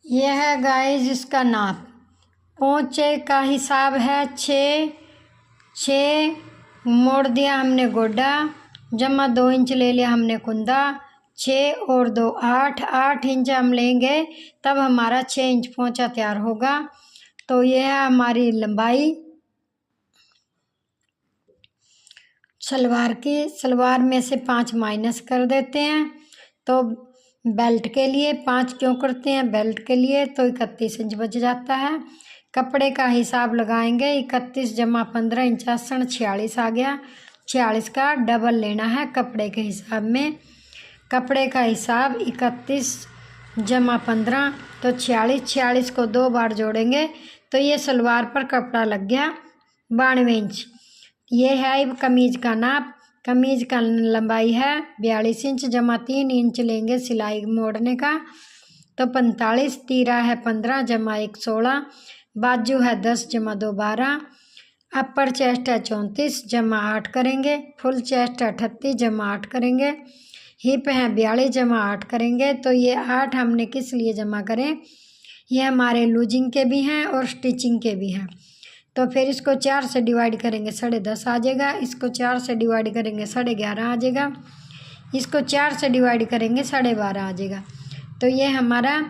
ये है गाइस इसका नाप। पोंचे का हिसाब है 6 मोड़ दिया हमने गोड्डा, जमा 2 इंच ले लिया हमने कुंदा, 6 और 2 8 इंच हम लेंगे तब हमारा 6 इंच पोंचा तैयार होगा। तो ये है हमारी लंबाई सलवार की। सलवार में से 5 माइनस कर देते हैं। तो बेल्ट के लिए 5 क्यों करते हैं? बेल्ट के लिए तो 31 इंच बच जाता है। कपड़े का हिसाब लगाएंगे, 31 जमा 15 इंच आसन 46 आ गया। 46 का डबल लेना है कपड़े के हिसाब में। कपड़े का हिसाब 31 जमा 15 तो 46 को 2 बार जोड़ेंगे तो ये सलवार पर कपड़ा लग गया 92 इंच। ये है कमीज का नाप। कमीज का लंबाई है 42 इंच जमा 3 इंच लेंगे सिलाई मोड़ने का तो 45। तीरा है 15 जमा 1 16। बाजू है 10 जमा 2 12। अपर चेस्ट है 34 जमा 8 करेंगे। फुल चेस्ट है 38 जमा 8 करेंगे। हिप है 42 जमा 8 करेंगे। तो ये 8 हमने किस लिए जमा करें? ये हमारे लूजिंग के भी हैं और स्टिचिंग के भी हैं। तो फिर इसको 4 से डिवाइड करेंगे 10.5 आ जाएगा। इसको 4 से डिवाइड करेंगे 11.5 आ जाएगा। इसको 4 से डिवाइड करेंगे 12.5 आ जाएगा। तो ये हमारा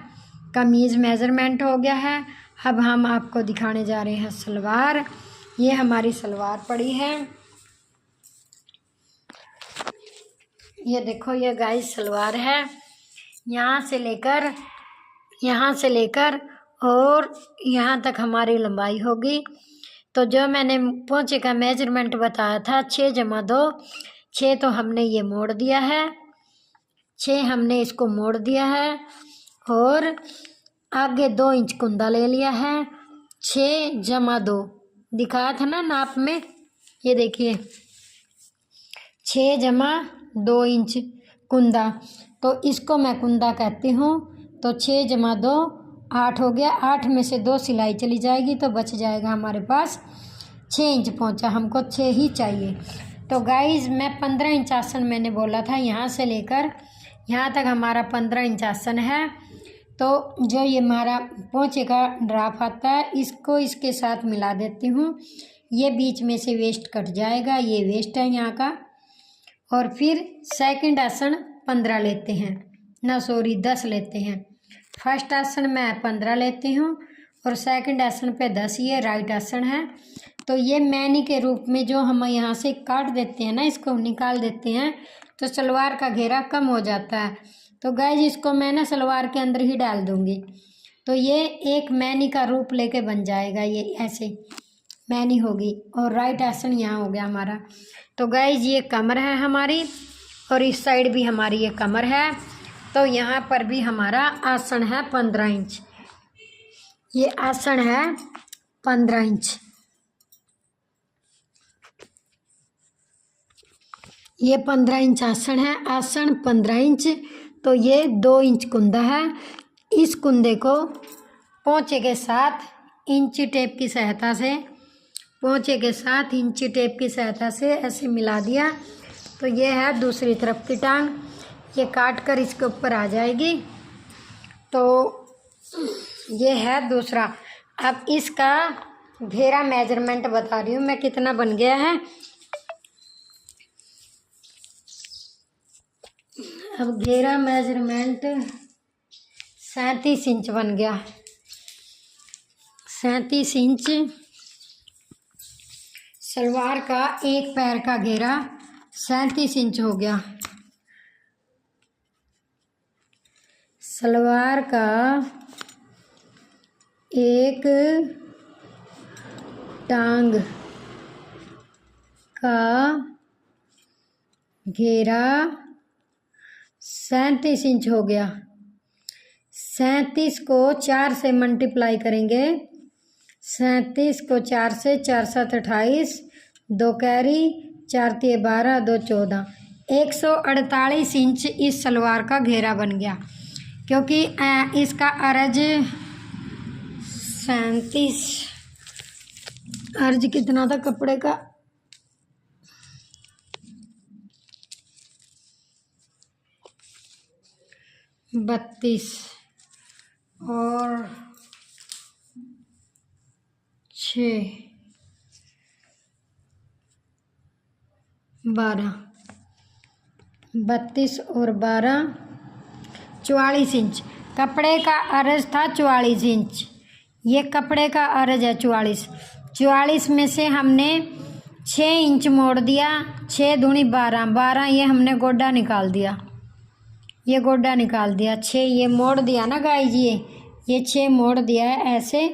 कमीज़ मेज़रमेंट हो गया है। अब हम आपको दिखाने जा रहे हैं सलवार। ये हमारी सलवार पड़ी है। ये देखो ये गाइस सलवार है। यहाँ से लेकर और यहाँ तक हमारी लंबाई होगी। तो जो मैंने पोंचे का मेजरमेंट बताया था 6 जमा 2, 6 तो हमने ये मोड़ दिया है, 6 हमने इसको मोड़ दिया है और आगे 2 इंच कुंदा ले लिया है। 6 जमा 2 दिखाया था ना नाप में, ये देखिए 6 जमा 2 इंच कुंदा, तो इसको मैं कुंदा कहती हूँ। तो 6 जमा 2 8 हो गया। 8 में से 2 सिलाई चली जाएगी तो बच जाएगा हमारे पास 6 इंच पोंचा। हमको 6 ही चाहिए। तो गाइज मैं 15 इंच आसन मैंने बोला था, यहाँ से लेकर यहाँ तक हमारा 15 इंच आसन है। तो जो ये हमारा पोंचे का ड्राफ आता है इसको इसके साथ मिला देती हूँ। ये बीच में से वेस्ट कट जाएगा, ये वेस्ट है यहाँ का। और फिर सेकंड आसन 15 लेते हैं, 10 लेते हैं। फर्स्ट आसन मैं 15 लेती हूँ और सेकंड आसन पे 10। ये राइट आसन है। तो ये मैनी के रूप में जो हम यहाँ से काट देते हैं ना, इसको निकाल देते हैं तो सलवार का घेरा कम हो जाता है। तो गाइज इसको मैं ना सलवार के अंदर ही डाल दूँगी तो ये एक मैनी का रूप लेके बन जाएगा। ये ऐसे मैनी होगी और राइट आसन यहाँ हो गया हमारा। तो गाइज ये कमर है हमारी और इस साइड भी हमारी ये कमर है। तो यहाँ पर भी हमारा आसन है 15 इंच। ये आसन है 15 इंच। ये 15 इंच आसन है। आसन 15 इंच। तो ये 2 इंच कुंदा है। इस कुंदे को पोंचे के साथ इंची टेप की सहायता से ऐसे मिला दिया। तो ये है दूसरी तरफ की टांग, ये काट कर इसके ऊपर आ जाएगी। तो ये है दूसरा। अब इसका घेरा मेजरमेंट बता रही हूँ मैं कितना बन गया है। अब घेरा मेजरमेंट 37 इंच बन गया। 37 इंच सलवार का एक पैर का घेरा 37 इंच हो गया। सलवार का एक टांग का घेरा 37 इंच हो गया। 37 को 4 से मल्टीप्लाई करेंगे। 37 को 4 से 4 7 28, 2 कैरी, 4 3 12, 2 14, 148 इंच इस सलवार का घेरा बन गया। क्योंकि इसका अर्ज 37 अर्ज कितना था कपड़े का? 32 और 6 12 32 और 12 44 इंच। कपड़े का अर्ज था 44 इंच। ये कपड़े का अर्ज है 44 में से हमने 6 इंच मोड़ दिया। 6 दूनी 12 ये हमने गोड्डा निकाल दिया। ये गोड्डा निकाल दिया। 6 ये मोड़ दिया ना गाइस, ये 6 मोड़ दिया है ऐसे।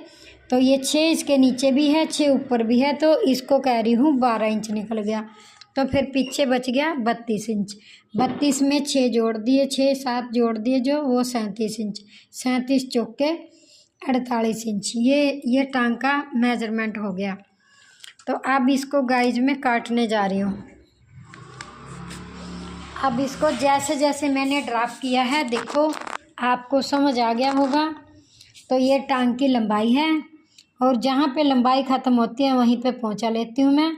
तो ये 6 इसके नीचे भी है, 6 ऊपर भी है, तो इसको कह रही हूँ 12 इंच निकल गया। तो फिर पीछे बच गया 32 इंच। 32 में 6 जोड़ दिए, 6 7 जोड़ दिए जो, वो 37 इंच। 37 चौके 48 इंच। ये टांग का मेजरमेंट हो गया। तो अब इसको गाइज में काटने जा रही हूँ। अब इसको जैसे जैसे मैंने ड्राफ्ट किया है, देखो आपको समझ आ गया होगा। तो ये टांग की लंबाई है, और जहाँ पे लंबाई ख़त्म होती है वहीं पे पोंचा लेती हूँ मैं।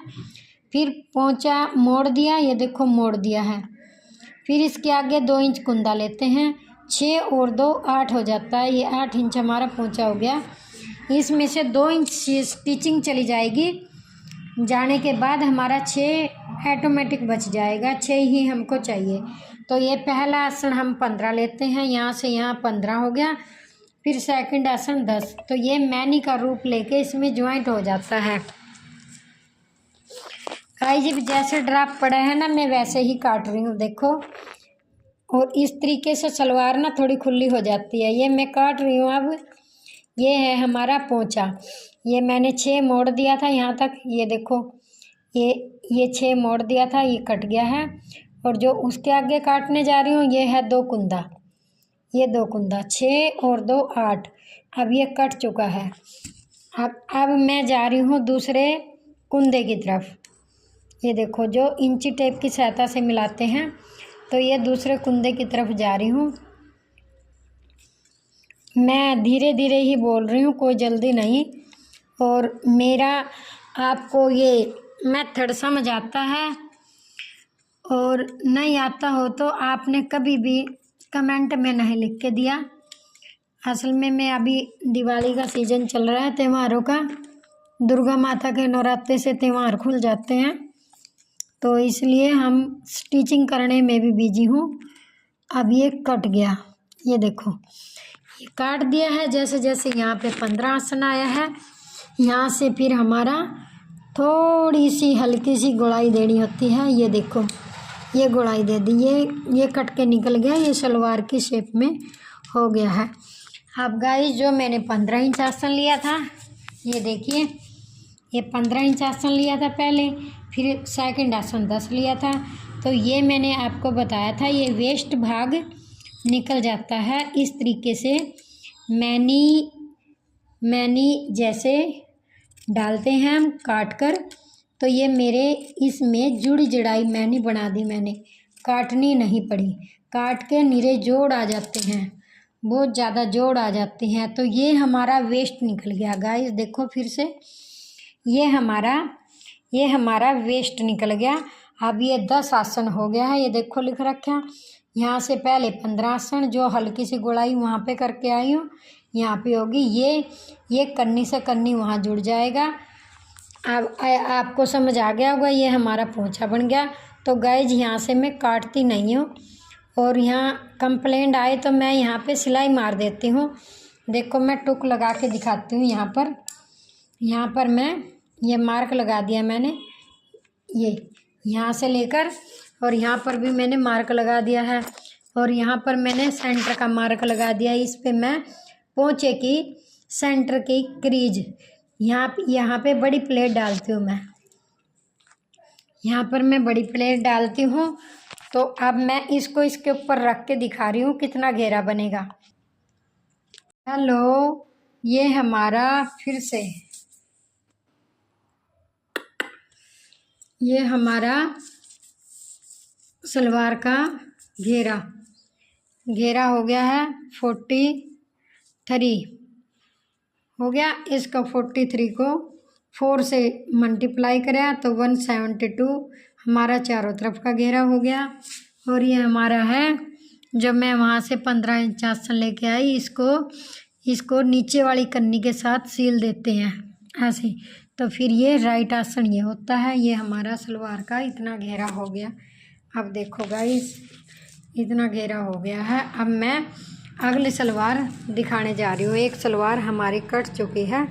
फिर पोंचा मोड़ दिया, ये देखो मोड़ दिया है। फिर इसके आगे 2 इंच कुंदा लेते हैं। 6 और 2 8 हो जाता है। ये 8 इंच हमारा पोंचा हो गया। इसमें से 2 इंच स्टिचिंग चली जाएगी। जाने के बाद हमारा 6 ऑटोमेटिक बच जाएगा। 6 ही हमको चाहिए। तो ये पहला आसन हम 15 लेते हैं, यहाँ से यहाँ 15 हो गया। फिर सेकंड आसन 10। तो ये मैनी का रूप लेके इसमें ज्वाइंट हो जाता है। गाइस जैसे ड्राफ्ट पड़ा है ना, मैं वैसे ही काट रही हूँ, देखो। और इस तरीके से सलवार ना थोड़ी खुली हो जाती है। ये मैं काट रही हूँ। अब ये है हमारा पोंचा। ये मैंने 6 मोड़ दिया था यहाँ तक, ये देखो ये 6 मोड़ दिया था, ये कट गया है। और जो उसके आगे काटने जा रही हूँ, ये है 2 कुंदा। ये 2 कुंदा 6 और 2 8। अब ये कट चुका है। अब मैं जा रही हूँ दूसरे कुंदे की तरफ। ये देखो जो इंची टेप की सहायता से मिलाते हैं। तो ये दूसरे कुंदे की तरफ जा रही हूँ। मैं धीरे धीरे ही बोल रही हूँ, कोई जल्दी नहीं। और मेरा आपको ये मेथड समझ आता है और नहीं आता हो तो आपने कभी भी कमेंट में नहीं लिख के दिया। असल में मैं अभी दिवाली का सीज़न चल रहा है, त्योहारों का। दुर्गा माता के नवरात्रे से त्यौहार खुल जाते हैं, तो इसलिए हम स्टिचिंग करने में भी बिजी हूँ। अब ये कट गया, ये देखो ये काट दिया है। जैसे जैसे यहाँ पे 15 आसन आया है, यहाँ से फिर हमारा थोड़ी सी हल्की सी गुड़ाई देनी होती है। ये देखो ये गुड़ाई दे दी, ये कट के निकल गया। ये सलवार की शेप में हो गया है। अब गाइस जो मैंने 15 इंच आसन लिया था, ये देखिए ये 15 इंच आसन लिया था पहले, फिर सेकंड आसन 10 लिया था। तो ये मैंने आपको बताया था, ये वेस्ट भाग निकल जाता है इस तरीके से। मैनी जैसे डालते हैं हम काट कर। तो ये मेरे इसमें जुड़ी जड़ाई मैनी बना दी मैंने, काटनी नहीं पड़ी। काट के निरे जोड़ आ जाते हैं, बहुत ज़्यादा जोड़ आ जाते हैं। तो ये हमारा वेस्ट निकल गया गाइस, देखो फिर से ये हमारा वेस्ट निकल गया। अब ये 10 आसन हो गया है। ये देखो लिख रखा, यहाँ से पहले 15 आसन, जो हल्की सी गोलाई वहाँ पे करके आई हूँ, यहाँ पे होगी। ये कन्नी से कन्नी वहाँ जुड़ जाएगा। अब आपको समझ आ गया होगा, ये हमारा पोंछा बन गया। तो गाइज यहाँ से मैं काटती नहीं हूँ, और यहाँ कंप्लेंट आए तो मैं यहाँ पे सिलाई मार देती हूँ। देखो मैं टुक लगा के दिखाती हूँ। यहाँ पर मैं ये मार्क लगा दिया मैंने, ये यहाँ से लेकर, और यहाँ पर भी मैंने मार्क लगा दिया है, और यहाँ पर मैंने सेंटर का मार्क लगा दिया। इस पे मैं पोंचे की सेंटर की क्रीज, यहाँ पे बड़ी प्लेट डालती हूँ मैं, यहाँ पर मैं बड़ी प्लेट डालती हूँ। तो अब मैं इसको इसके ऊपर रख के दिखा रही हूँ कितना घेरा बनेगा। हेलो, ये हमारा फिर से ये हमारा सलवार का घेरा हो गया है 43 हो गया। इसका 43 को 4 से मल्टीप्लाई करें तो 172 हमारा चारों तरफ का घेरा हो गया। और ये हमारा है, जब मैं वहाँ से 15 इंच आसन लेके आई, इसको इसको नीचे वाली कन्नी के साथ सील देते हैं ऐसे। तो फिर ये राइट आसन ये होता है। ये हमारा सलवार का इतना घेरा हो गया। अब देखो गाइस, इतना घेरा हो गया है। अब मैं अगली सलवार दिखाने जा रही हूँ। एक सलवार हमारी कट चुकी है,